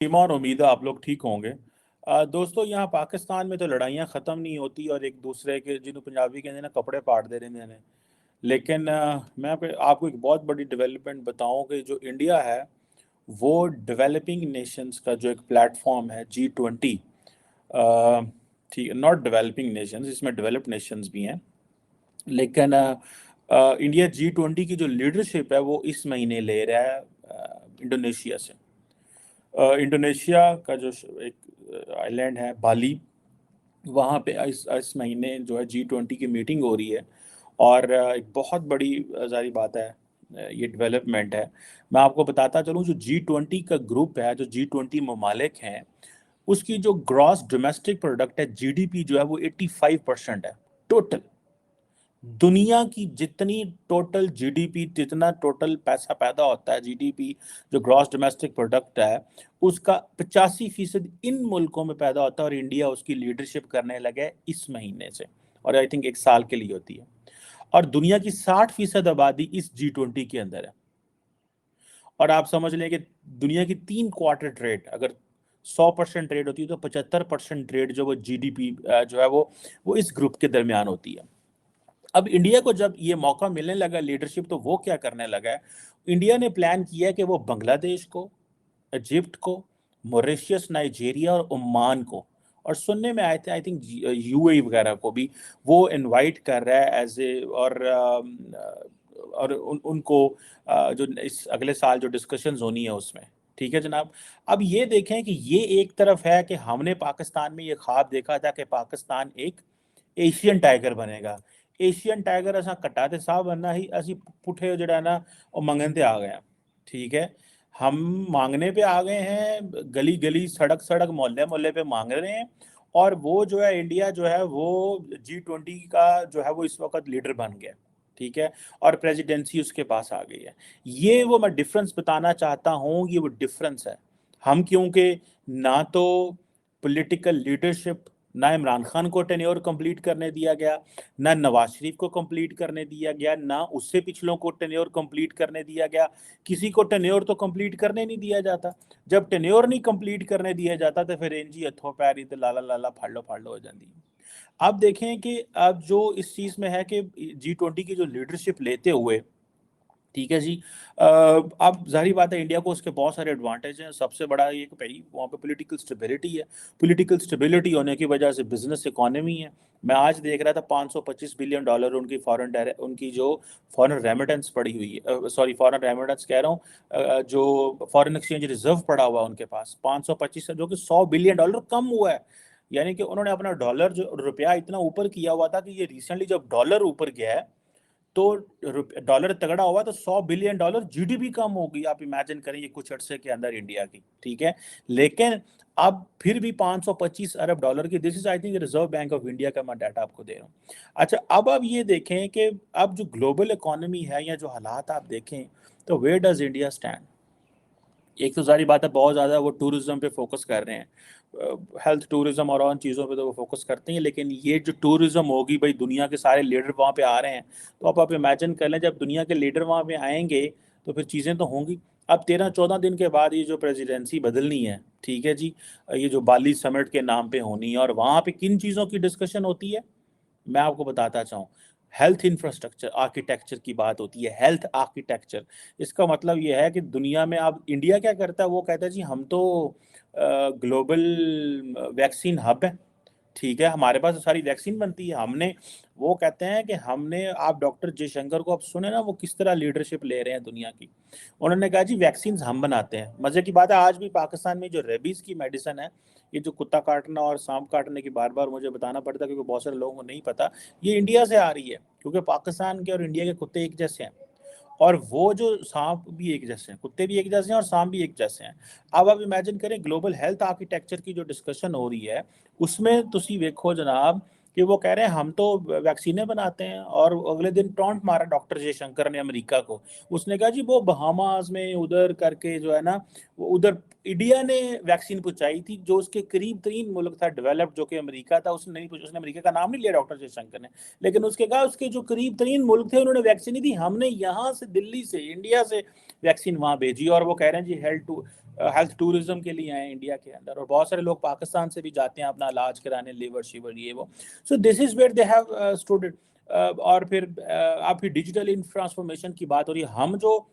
ईमान उम्मीद है आप लोग ठीक होंगे। दोस्तों, यहाँ पाकिस्तान में तो लड़ाइयाँ ख़त्म नहीं होती और एक दूसरे के जिन्हों पंजाबी कहते हैं ना कपड़े पाड़ दे रहे हैं। लेकिन मैं आपको एक बहुत बड़ी डेवलपमेंट बताऊं कि जो इंडिया है वो डेवलपिंग नेशंस का जो एक प्लेटफॉर्म है G20। ठीक, नॉट डेवलपिंग नेशंस, इसमें डेवलप्ड नेशंस भी हैं, लेकिन इंडिया G20 की जो लीडरशिप है वो इस महीने ले रहा है इंडोनेशिया से। इंडोनेशिया का जो एक आइलैंड है बाली, वहाँ पे इस महीने जो है G20 की मीटिंग हो रही है। और एक बहुत बड़ी जारी बात है, ये डेवलपमेंट है। मैं आपको बताता चलूँ, जो G20 का ग्रुप है, जो G20 ममालिक हैं, उसकी जो ग्रॉस डोमेस्टिक प्रोडक्ट है, जीडीपी जो है वो 85% है टोटल। दुनिया की जितनी टोटल जीडीपी, जितना टोटल पैसा पैदा होता है, जीडीपी जो ग्रॉस डोमेस्टिक प्रोडक्ट है, उसका 85% इन मुल्कों में पैदा होता है और इंडिया उसकी लीडरशिप करने लगे इस महीने से, और आई थिंक एक साल के लिए होती है। और दुनिया की 60% आबादी इस G20 के अंदर है। और आप समझ लें कि दुनिया की 3 क्वार्टर ट्रेड अगर 100% ट्रेड होती है तो 75% ट्रेड जो वो जीडीपी जो है वो इस ग्रुप के दरमियान होती है। अब इंडिया को जब ये मौका मिलने लगा लीडरशिप, तो वो क्या करने लगा है, इंडिया ने प्लान किया है कि वो बांग्लादेश को, इजिप्ट को, मॉरिशस, नाइजीरिया और ओमान को, और सुनने में आए थे आई थिंक यूएई वगैरह को भी वो इनवाइट कर रहा है एज ए, और उनको जो इस अगले साल जो डिस्कशंस होनी है उसमें। ठीक है जनाब। अब ये देखें कि ये एक तरफ है कि हमने पाकिस्तान में ये ख्वाब देखा था कि पाकिस्तान एक एशियन टाइगर बनेगा। एशियन टाइगर असा कट्टा ते साहब बनना ही असी पुठे जड़ा ना और मंगन ते आ गए हैं। ठीक है, हम मांगने पे आ गए हैं, गली गली सड़क सड़क मोहल्ले मोहल्ले पे मांग रहे हैं। और वो जो है इंडिया जो है वो G20 का जो है वो इस वक्त लीडर बन गया। ठीक है, और प्रेसिडेंसी उसके पास आ गई है। ये वो मैं डिफरेंस बताना चाहता हूँ, ये वो डिफरेंस है। हम क्योंकि ना तो पॉलिटिकल लीडरशिप, ना इमरान खान को टेन्योर कंप्लीट करने दिया गया, ना नवाज शरीफ को कंप्लीट करने दिया गया, ना उससे पिछलों को टेन्योर कंप्लीट करने दिया गया। किसी को टेन्योर तो कंप्लीट करने नहीं दिया जाता। जब टेन्योर नहीं कंप्लीट करने दिया जाता तो फिर इंजी हथों पैरी तो लाला लाला फाड़ो फाड़ो हो जाती है। अब देखें कि अब जो इस चीज़ में है कि G20 की जो लीडरशिप लेते हुए, ठीक है जी, अब जाहिर बात है इंडिया को उसके बहुत सारे एडवांटेज हैं। सबसे बड़ा ये कि भाई वहाँ पे पॉलिटिकल स्टेबिलिटी है। पॉलिटिकल स्टेबिलिटी होने की वजह से बिजनेस इकोनॉमी है। मैं आज देख रहा था $525 बिलियन उनकी उनकी जो फॉरेन रेमिटेंस पड़ी हुई है, सॉरी फॉरेन रेमिटेंस कह रहा हूँ, जो फॉरेन एक्सचेंज रिजर्व पड़ा हुआ है उनके पास 525, जो कि $100 बिलियन कम हुआ है। यानी कि उन्होंने अपना डॉलर जो रुपया इतना ऊपर किया हुआ था कि ये रिसेंटली जब डॉलर ऊपर गया है तो डॉलर तगड़ा हुआ तो $100 बिलियन जीडीपी कम होगी। आप इमेजिन करें ये कुछ अरसे के अंदर इंडिया की। ठीक है, लेकिन अब फिर भी $525 अरब की, this is I think reserve bank of India का मैं डाटा आपको दे रहा हूँ। अच्छा, अब आप ये देखें कि अब जो ग्लोबल इकोनॉमी है या जो हालात आप देखें, तो वेयर डज इंडिया स्टैंड। एक तो सारी बात है बहुत ज़्यादा वो टूरिज्म पे फोकस कर रहे हैं, हेल्थ टूरिज्म और उन चीज़ों पे तो वो फोकस करते हैं, लेकिन ये जो टूरिज्म होगी भाई, दुनिया के सारे लीडर वहाँ पे आ रहे हैं, तो आप इमेजिन कर लें जब दुनिया के लीडर वहाँ पे आएंगे तो फिर चीज़ें तो होंगी। अब 13-14 दिन के बाद ये जो प्रेसिडेंसी बदलनी है, ठीक है जी, ये जो बाली समिट के नाम पे होनी है, और वहाँ पे किन चीज़ों की डिस्कशन होती है मैं आपको बताता चाहूँ। हेल्थ इंफ्रास्ट्रक्चर आर्किटेक्चर की बात होती है, हेल्थ आर्किटेक्चर। इसका मतलब ये है कि दुनिया में अब इंडिया क्या करता है, वो कहता है जी हम तो ग्लोबल वैक्सीन हब है। ठीक है, हमारे पास तो सारी वैक्सीन बनती है। हमने, वो कहते हैं कि हमने, आप डॉक्टर जयशंकर को आप सुने ना वो किस तरह लीडरशिप ले रहे हैं दुनिया की। उन्होंने कहा जी वैक्सीन हम बनाते हैं। मजे की बात है आज भी पाकिस्तान में जो रेबीज की मेडिसिन है, ये जो कुत्ता काटना और सांप काटने की बार बार मुझे बताना पड़ता है क्योंकि बहुत सारे लोगों को नहीं पता, ये इंडिया से आ रही है, क्योंकि पाकिस्तान के और इंडिया के कुत्ते एक जैसे हैं। और वो जो सांप भी एक जैसे हैं, कुत्ते भी एक जैसे हैं और सांप भी एक जैसे हैं। अब आप इमेजिन करें ग्लोबल हेल्थ आर्किटेक्चर की जो डिस्कशन हो रही है उसमें तुसी देखो जनाब कि वो कह रहे हैं हम तो वैक्सीनें बनाते हैं, और अगले दिन टॉन्ट मारा डॉक्टर जयशंकर ने अमेरिका को। उसने कहा जी वो बहामास में उधर करके जो है ना, वो उधर इंडिया ने वैक्सीन पहुंचाई थी, जो उसके करीब तरीन मुल्क था डेवलप्ड जो कि अमेरिका था, उसने नहीं उसने अमेरिका का नाम नहीं लिया डॉक्टर जयशंकर ने, लेकिन उसके कहा उसके जो करीब तरीन मुल्क थे उन्होंने वैक्सीन नहीं दी। हमने यहाँ से दिल्ली से इंडिया से वैक्सीन वहाँ भेजी, और वो कह रहे हैं जी हेल्थ टूरिज्म के लिए आए हैं इंडिया के अंदर, और बहुत सारे लोग पाकिस्तान से भी जाते हैं अपना इलाज कराने, लिवर शिवर ये वो। So this is where they have student. और फिर आप डिजिटल ट्रांसफॉर्मेशन की बात हो रही है, हम जो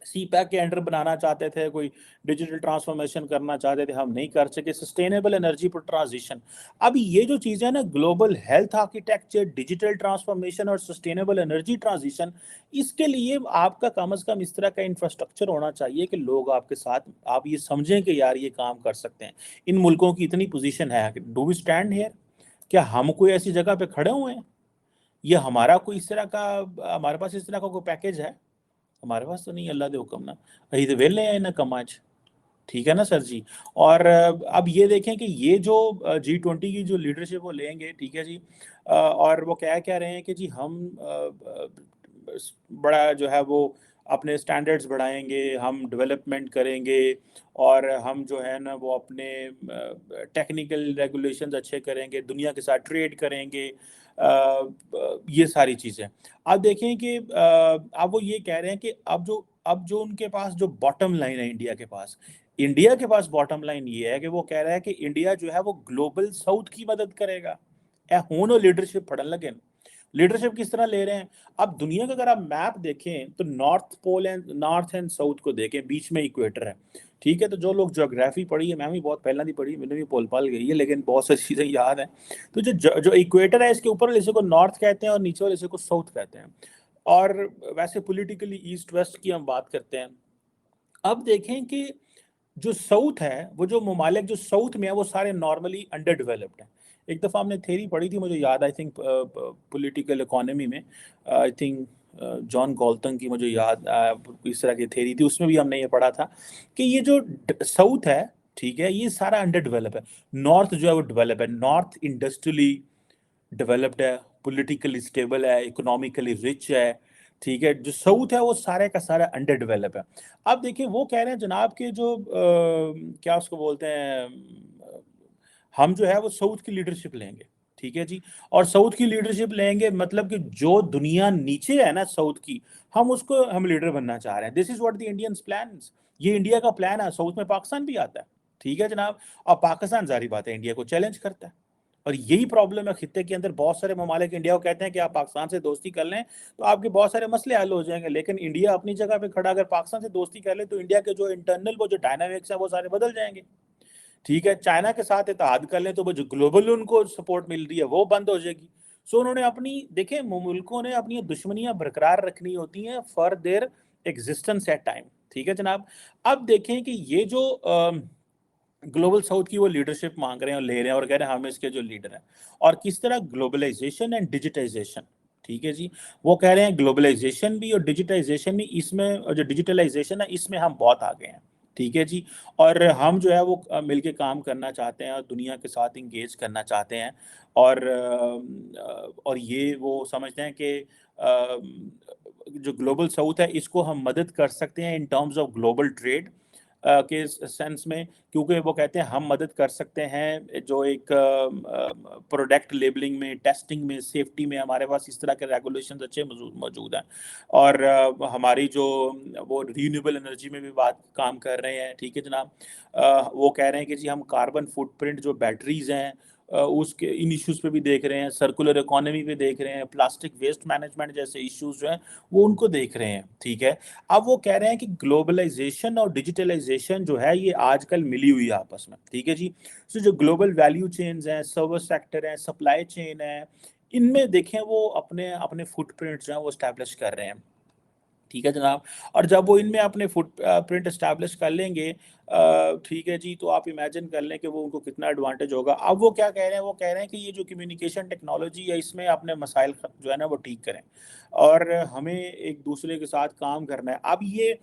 सी पैक के अंडर बनाना चाहते थे, कोई डिजिटल ट्रांसफॉर्मेशन करना चाहते थे, हम नहीं कर सके। सस्टेनेबल एनर्जी पर ट्रांजिशन, अब ये जो चीज़ें ना, global health architecture, digital transformation और सस्टेनेबल एनर्जी ट्रांजिशन, इसके लिए आपका कम से कम इस तरह का इंफ्रास्ट्रक्चर होना चाहिए कि लोग आपके साथ, आप ये समझें कि यार ये काम कर सकते हैं। इन मुल्कों की इतनी पोजीशन है, डू वी स्टैंड हियर? क्या हम कोई ऐसी जगह पे खड़े हुए हैं? ये हमारा कोई इस तरह का, हमारे पास इस तरह का कोई पैकेज है? हमारे पास तो नहीं, अल्लाह दे हुक्म ना, अही तो वेले हैं ना कमाच। ठीक है ना सर जी। और अब ये देखें कि ये जो G20 की जो लीडरशिप वो लेंगे, ठीक है जी, और वो कह रहे हैं कि जी हम बड़ा जो है वो अपने स्टैंडर्ड्स बढ़ाएंगे, हम डेवलपमेंट करेंगे, और हम जो है ना वो अपने टेक्निकल रेगुलेशंस अच्छे करेंगे, दुनिया के साथ ट्रेड करेंगे, ये सारी चीज़ें। आप देखें कि अब वो ये कह रहे हैं कि अब जो उनके पास जो बॉटम लाइन है, इंडिया के पास बॉटम लाइन ये है कि वो कह रहा है कि इंडिया जो है वो ग्लोबल साउथ की मदद करेगा। होनो लीडरशिप फड़न लगे। लीडरशिप किस तरह ले रहे हैं? अब दुनिया का अगर आप मैप देखें तो नॉर्थ एंड साउथ को देखें, बीच में इक्वेटर है, ठीक है। तो जो लोग ज्योग्राफी पढ़ी है, मैं भी बहुत पहला नहीं पढ़ी, मैंने भी पोल पाल गई है, लेकिन बहुत सारी चीज़ें याद हैं। तो जो इक्वेटर है, इसके ऊपर वाले हिस्से को नॉर्थ कहते हैं और नीचे वाले हिस्से को साउथ कहते हैं। और वैसे पॉलिटिकली ईस्ट वेस्ट की हम बात करते हैं। अब देखें कि जो साउथ है, वो जो ममालिक जो साउथ में है, वो सारे नॉर्मली अंडर डेवलप्ड हैं। एक दफ़ा हमने थेरी पढ़ी थी, मुझे याद, आई थिंक पॉलिटिकल इकोनॉमी में, आई थिंक जॉन गॉल्टन की, मुझे याद इस तरह की थेरी थी, उसमें भी हमने ये पढ़ा था कि ये जो साउथ है, ठीक है, ये सारा अंडर डेवलप है। नॉर्थ जो है वो डेवलप है, नॉर्थ इंडस्ट्रियली डेवलप्ड है, पॉलिटिकली स्टेबल है, इकोनॉमिकली रिच है, ठीक है। जो साउथ है वो सारे का सारा अंडर डेवलप है। अब देखिए वो कह रहे हैं जनाब के जो क्या उसको बोलते हैं, हम जो है वो साउथ की लीडरशिप लेंगे, ठीक है जी। और साउथ की लीडरशिप लेंगे मतलब कि जो दुनिया नीचे है ना साउथ की, हम लीडर बनना चाह रहे हैं। This is what the Indians plan, ये इंडिया का प्लान है। साउथ में पाकिस्तान भी आता है, ठीक है जनाब, और पाकिस्तान जारी बात है इंडिया को चैलेंज करता है। और यही प्रॉब्लम है खित्ते के अंदर। बहुत सारे ममालिक इंडिया को कहते हैं कि आप पाकिस्तान से दोस्ती कर लें तो आपके बहुत सारे मसले हल हो जाएंगे, लेकिन इंडिया अपनी जगह पे खड़ा, अगर पाकिस्तान से दोस्ती कर ले तो इंडिया के जो इंटरनल वो जो डायनामिक्स है वो सारे बदल जाएंगे, ठीक है। चाइना के साथ इत्तेहाद कर लें तो वो जो ग्लोबल उनको सपोर्ट मिल रही है वो बंद हो जाएगी। सो उन्होंने अपनी, देखें, मुल्कों ने अपनी दुश्मनियां बरकरार रखनी होती हैं for their existence at time, ठीक है जनाब। अब देखें कि ये जो ग्लोबल साउथ की वो लीडरशिप मांग रहे हैं और ले रहे हैं, और कह रहे हैं हम इसके जो लीडर हैं, और किस तरह ग्लोबलाइजेशन एंड डिजिटाइजेशन, ठीक है जी। वो कह रहे हैं ग्लोबलाइजेशन भी और डिजिटाइजेशन भी, इसमें जो डिजिटलाइजेशन है इसमें हम बहुत आगे हैं, ठीक है जी। और हम जो है वो मिलके काम करना चाहते हैं और दुनिया के साथ इंगेज करना चाहते हैं। और ये वो समझते हैं कि जो ग्लोबल साउथ है इसको हम मदद कर सकते हैं in terms of global trade के सेंस में, क्योंकि वो कहते हैं हम मदद कर सकते हैं जो एक प्रोडक्ट लेबलिंग में, टेस्टिंग में, सेफ्टी में हमारे पास इस तरह के रेगुलेशंस अच्छे मौजूद हैं। और हमारी जो वो रीन्यूएबल एनर्जी में भी बात काम कर रहे हैं, ठीक है जनाब। वो कह रहे हैं कि जी हम कार्बन फुटप्रिंट जो बैटरीज हैं उसके इन इश्यूज पे भी देख रहे हैं, सर्कुलर इकोनॉमी पे देख रहे हैं, प्लास्टिक वेस्ट मैनेजमेंट जैसे इश्यूज जो हैं वो उनको देख रहे हैं, ठीक है। अब वो कह रहे हैं कि ग्लोबलाइजेशन और डिजिटलाइजेशन जो है ये आजकल मिली हुई है आपस में, ठीक है जी। सो जो ग्लोबल वैल्यू चेन्स हैं, सर्विस सेक्टर है, सप्लाई चेन है, इनमें देखें वो अपने अपने फुटप्रिंट्स जो हैं वो स्टैब्लिश कर रहे हैं, ठीक है जनाब। और जब वो इनमें अपने फुट प्रिंट एस्टैब्लिश कर लेंगे, ठीक है जी, तो आप इमेजिन कर लें कि वो उनको कितना एडवांटेज होगा। अब वो क्या कह रहे हैं, वो कह रहे हैं कि ये जो कम्युनिकेशन टेक्नोलॉजी है इसमें अपने मसाइल जो है ना वो ठीक करें, और हमें एक दूसरे के साथ काम करना है। अब ये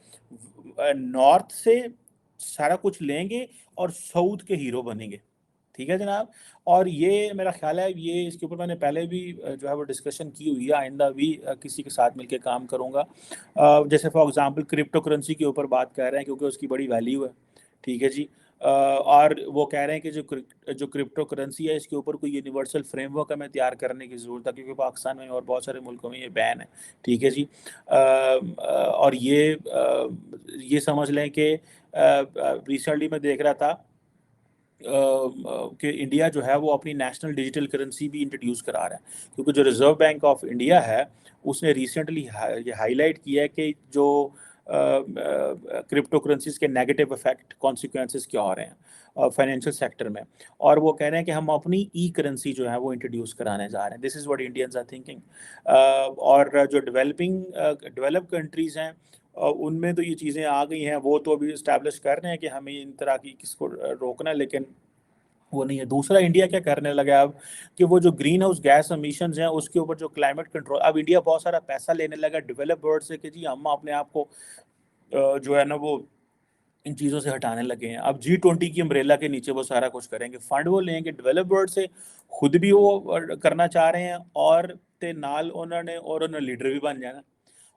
नॉर्थ से सारा कुछ लेंगे और साउथ के हीरो बनेंगे, ठीक है जनाब। और ये मेरा ख्याल है, ये इसके ऊपर मैंने पहले भी जो है वो डिस्कशन की हुई है, आइंदा भी किसी के साथ मिलकर काम करूँगा। जैसे फॉर एग्जांपल क्रिप्टो करेंसी के ऊपर बात कर रहे हैं क्योंकि उसकी बड़ी वैल्यू है, ठीक है जी। اور وہ کہہ رہے ہیں کہ جو کرپٹو کرنسی ہے اس کے اوپر کوئی یونیورسل فریم ورک ہمیں تیار کرنے کی ضرورت ہے، کیونکہ پاکستان میں اور بہت سارے ملکوں میں یہ بین ہے، ٹھیک ہے جی۔ اور یہ سمجھ لیں کہ ریسنٹلی میں دیکھ رہا تھا کہ انڈیا جو ہے وہ اپنی نیشنل ڈیجیٹل کرنسی بھی انٹروڈیوس کرا رہا ہے، کیونکہ جو ریزرو بینک آف انڈیا ہے اس نے ریسنٹلی یہ ہائی لائٹ کیا ہے کہ جو کرپٹو کرنسیز کے نیگیٹو افیکٹ کانسیکوینسز کیا ہو رہے ہیں فائنینشیل سیکٹر میں، اور وہ کہہ رہے ہیں کہ ہم اپنی ای کرنسی جو ہے وہ انٹروڈیوس کرانے جا رہے ہیں۔ This is what Indians are thinking. اور جو ڈیولپ کنٹریز ہیں ان میں تو یہ چیزیں آ گئی ہیں، وہ تو ابھی اسٹیبلش کر رہے ہیں کہ ہمیں ان طرح کی کس کو روکنا ہے، لیکن وہ نہیں ہے۔ دوسرا انڈیا کیا کرنے لگا اب کہ وہ جو گرین ہاؤس گیس امیشنز ہیں اس کے اوپر جو کلائمیٹ کنٹرول، اب انڈیا بہت سارا پیسہ لینے لگا ڈیولپ ورلڈ سے کہ جی ہم اپنے آپ کو جو ہے نا وہ ان چیزوں سے ہٹانے لگے ہیں۔ اب G20 کی امبریلا کے نیچے وہ سارا کچھ کریں گے، فنڈ وہ لیں گے ڈیولپ ورلڈ سے، خود بھی وہ کرنا چاہ رہے ہیں اور نال انہوں نے لیڈر بھی بن جانا۔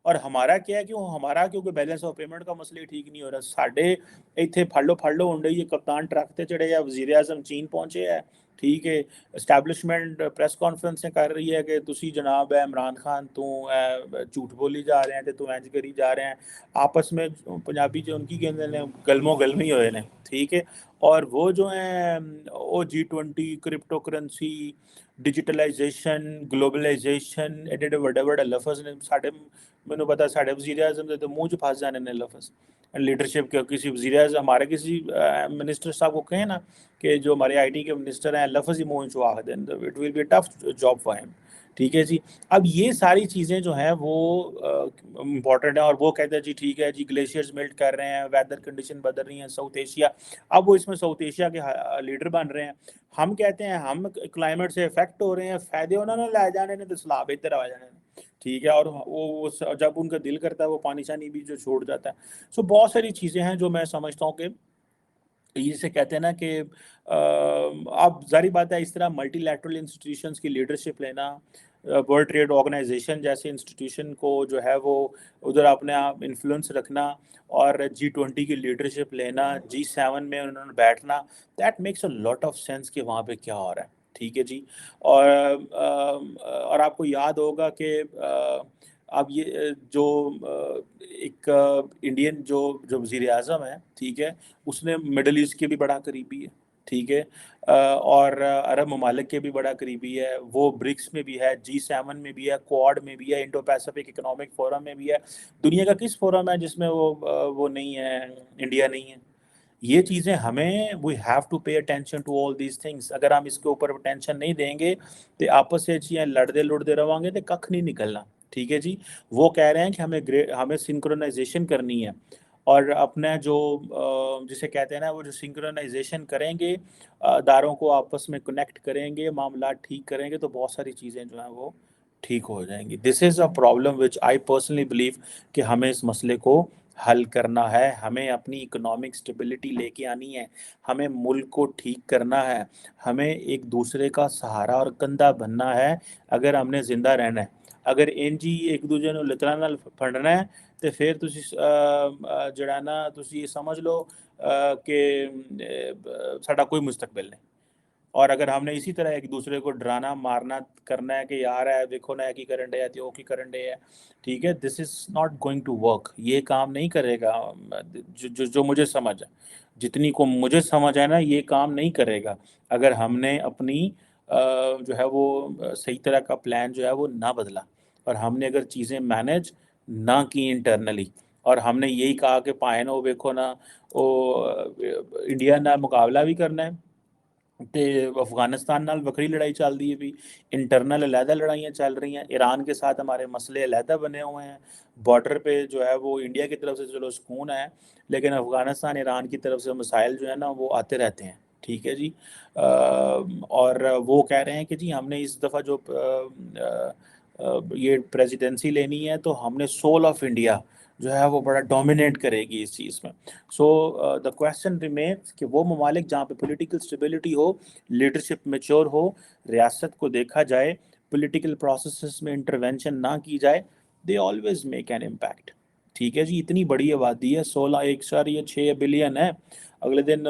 اور ہمارا کیا ہے کہ ہمارا کیونکہ بیلنس آف پیمنٹ کا مسئلہ ٹھیک نہیں ہو رہا، ساڈے ایتھے پھڑ لو ہنڈے یہ کپتان ٹرک تے چڑھے یا وزیر اعظم چین پہنچے ہے، ٹھیک ہے، اسٹیبلشمنٹ پریس کانفرنسیں کر رہی ہے کہ تسی جناب ہے عمران خان تو جھوٹ بولی جا رہے ہیں تے تو انج کری جا رہے ہیں، آپس میں پنجابی جو ان کی کہندے نے گلمو گلمی ہوئے نے، ٹھیک ہے۔ اور وہ جو ہیں وہ G20 crypto currency digitalisation globalisation ایڈے بڑے بڑے لفظ نے ساڈے، مینوں پتا ساڈے وزیر اعظم دے تو منہ چ پھنس جانے نے لفظ لیڈرشپ کے۔ کسی وزیر اعظم ہمارے کسی منسٹر صاحب کو کہیں نا کہ جو ہمارے آئی ٹی کے منسٹر ہیں لفظ ہی منہ چ آخ دیں، it will be tough job for ہم، ٹھیک ہے جی۔ اب یہ ساری چیزیں جو ہیں وہ امپورٹنٹ ہیں، اور وہ کہتے ہیں جی ٹھیک ہے جی گلیشیئرز میلٹ کر رہے ہیں، ویدر کنڈیشن بدل رہی ہیں ساؤتھ ایشیا، اب وہ اس میں ساؤتھ ایشیا کے لیڈر بن رہے ہیں۔ ہم کہتے ہیں ہم کلائمیٹ سے افیکٹ ہو رہے ہیں، فائدے انہوں نے لے جانے نے تو سلاب ادھر آ جانے نے، ٹھیک ہے، اور وہ جب ان کا دل کرتا ہے وہ پانی شانی بھی جو چھوڑ جاتا ہے۔ سو بہت ساری چیزیں ہیں جو میں سمجھتا ہوں کہ یہ سے کہتے ہیں نا کہ اب ظاہری بات ہے اس طرح ملٹی لیٹرل انسٹیٹیوشنز کی لیڈرشپ لینا، ورلڈ ٹریڈ آرگنائزیشن جیسے انسٹیٹیوشن کو جو ہے وہ ادھر اپنے آپ انفلوئنس رکھنا، اور G20 کی لیڈرشپ لینا، G7 میں انہوں نے بیٹھنا، that makes a lot of sense کہ وہاں پہ کیا ہو رہا ہے، ٹھیک ہے جی۔ اور آپ کو یاد ہوگا کہ اب یہ جو ایک انڈین جو وزیر اعظم ہے، ٹھیک ہے، اس نے مڈل ایسٹ کے بھی بڑا قریبی ہے، ٹھیک ہے، اور عرب ممالک کے بھی بڑا قریبی ہے، وہ برکس میں بھی ہے، G7 میں بھی ہے، کوڈ میں بھی ہے، انڈو پیسفک اکنامک فورم میں بھی ہے۔ دنیا کا کس فورم ہے جس میں وہ نہیں ہے، انڈیا نہیں ہے؟ یہ چیزیں ہمیں we have to pay attention to all these things. اگر ہم اس کے اوپر اٹینشن نہیں دیں گے تو آپس سے چیزیں لڑتے رہوں گے تو ککھ نہیں نکلنا، ٹھیک ہے جی۔ وہ کہہ رہے ہیں کہ ہمیں سنکرونائزیشن کرنی ہے، اور اپنا جو جسے کہتے ہیں نا وہ جو سنکرونائزیشن کریں گے، اداروں کو آپس میں کنیکٹ کریں گے، معاملات ٹھیک کریں گے تو بہت ساری چیزیں جو ہیں وہ ٹھیک ہو جائیں گی۔ This is a problem which I personally believe کہ ہمیں اس مسئلے کو حل کرنا ہے، ہمیں اپنی اکنامک سٹیبلٹی لے کے آنی ہے، ہمیں ملک کو ٹھیک کرنا ہے، ہمیں ایک دوسرے کا سہارا اور کندھا بننا ہے اگر ہم نے زندہ رہنا ہے۔ اگر انج ہی ایک دوسرے نوں لتراں نال پھڑنا ہے تو پھر تسی جڑا نا تسی یہ سمجھ لو کہ ساڈا کوئی مستقبل نہیں۔ اور اگر ہم نے اسی طرح ایک دوسرے کو ڈرانا مارنا کرنا ہے کہ یار ہے دیکھو نا کی کرن ڈے ہے تو کی کرن ڈے ہے، ٹھیک ہے، this is not going to work, یہ کام نہیں کرے گا۔ جو مجھے سمجھ ہے، جتنی کو مجھے سمجھ ہے نا، یہ کام نہیں کرے گا اگر ہم نے اپنی جو ہے وہ صحیح طرح کا پلان جو ہے وہ نہ بدلا، اور ہم نے اگر چیزیں مینج نہ کی انٹرنلی، اور ہم نے یہی کہا کہ پائے نا وہ دیکھو نا وہ انڈیا نال مقابلہ بھی کرنا ہے تے افغانستان نال وکری لڑائی چل رہی ہے، بھی انٹرنل علیحدہ لڑائیاں چل رہی ہیں، ایران کے ساتھ ہمارے مسئلے علیحدہ بنے ہوئے ہیں، بارڈر پہ جو ہے وہ انڈیا کی طرف سے چلو سکون ہے، لیکن افغانستان ایران کی طرف سے مسائل جو ہیں نا وہ آتے رہتے ہیں، ٹھیک ہے جی۔ اور وہ کہہ رہے ہیں کہ جی ہم نے اس دفعہ جو یہ پریزیڈنسی لینی ہے تو ہم نے سول آف انڈیا جو ہے وہ بڑا ڈومینیٹ کرے گی اس چیز میں۔ سو دا کویسچن ریمینس کہ وہ ممالک جہاں پہ پولیٹیکل اسٹیبلٹی ہو، لیڈرشپ میچور ہو، ریاست کو دیکھا جائے، پولیٹیکل پروسیسز میں انٹرونشن نہ کی جائے، they always make an impact, ٹھیک ہے جی, اتنی بڑی آبادی ہے, 16.6 بلین ہے. اگلے دن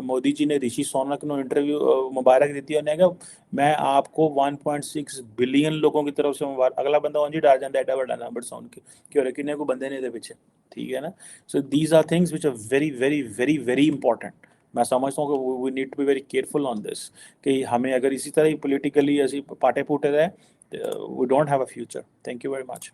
مودی جی نے رشی سونک نے انٹرویو مبارک دیتی ہے, انہوں نے کہا میں آپ کو 1.6 بلین لوگوں کی طرف سے مبارک. اگلا بندہ جی ڈال جاتا ہے ایڈا بڑا نمبر سن کے, کیوں رکھنے کو بندے نہیں تھے پیچھے, ٹھیک ہے نا. So these are things which are very very very very important. میں سمجھتا ہوں کہ we need to be very careful on this, کہ ہمیں اگر اسی طرح پولیٹیکلی ایسی پاٹے پوٹے رہے, we don't have a future. Thank you very much.